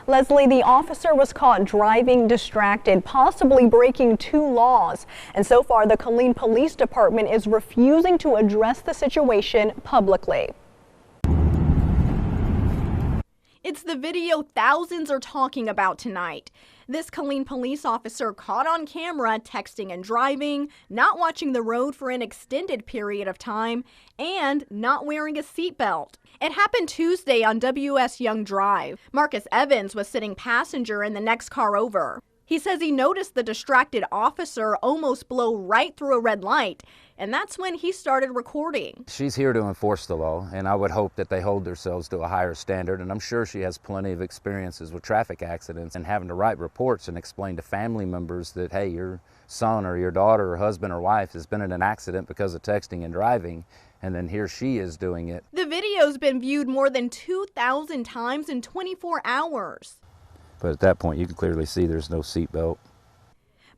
Leslie, the officer was caught driving distracted, possibly breaking 2 laws. And so far, the Killeen Police Department is refusing to address the situation publicly. It's the video thousands are talking about tonight. This Killeen police officer caught on camera texting and driving, not watching the road for an extended period of time, and not wearing a seatbelt. It happened Tuesday on WS Young Drive. Marcus Evans was sitting passenger in the next car over. He says he noticed the distracted officer almost blow right through a red light, and that's when he started recording. She's here to enforce the law, and I would hope that they hold themselves to a higher standard, and I'm sure she has plenty of experiences with traffic accidents and having to write reports and explain to family members that, hey, your son or your daughter or husband or wife has been in an accident because of texting and driving, and then here she is doing it. The video's been viewed more than 2,000 times in 24 hours. But at that point, you can clearly see there's no seatbelt.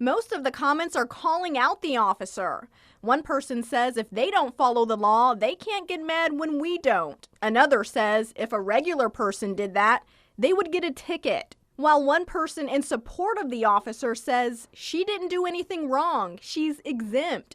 Most of the comments are calling out the officer. One person says if they don't follow the law, they can't get mad when we don't. Another says if a regular person did that, they would get a ticket. While one person in support of the officer says she didn't do anything wrong, she's exempt.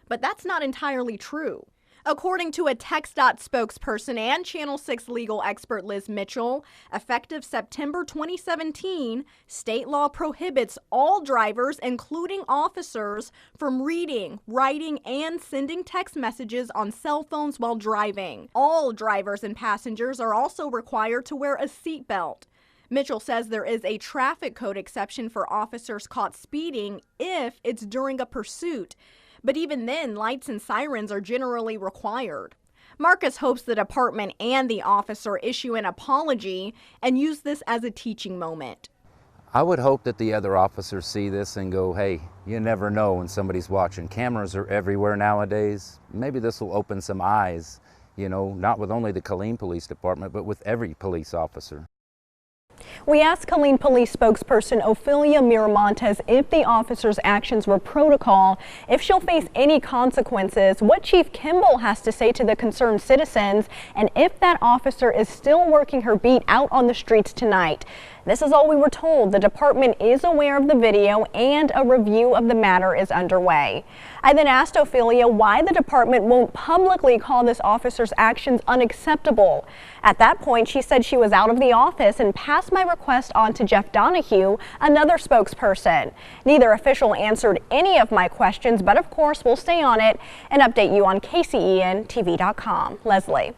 But that's not entirely true. According to a TxDOT spokesperson and Channel 6 legal expert Liz Mitchell, effective September 2017, state law prohibits all drivers, including officers, from reading, writing, and sending text messages on cell phones while driving. All drivers and passengers are also required to wear a seatbelt. Mitchell says there is a traffic code exception for officers caught speeding if it's during a pursuit. But even then, lights and sirens are generally required. Marcus hopes the department and the officer issue an apology and use this as a teaching moment. I would hope that the other officers see this and go, hey, you never know when somebody's watching. Cameras are everywhere nowadays. Maybe this will open some eyes, you know, not with only the Killeen Police Department, but with every police officer. We asked Killeen Police spokesperson Ophelia Miramontes if the officer's actions were protocol, if she'll face any consequences, what Chief Kimball has to say to the concerned citizens, and if that officer is still working her beat out on the streets tonight. This is all we were told. The department is aware of the video and a review of the matter is underway. I then asked Ophelia why the department won't publicly call this officer's actions unacceptable. At that point, she said she was out of the office and passed my request on to Jeff Donahue, another spokesperson. Neither official answered any of my questions, but of course we'll stay on it and update you on KCENTV.com. Leslie.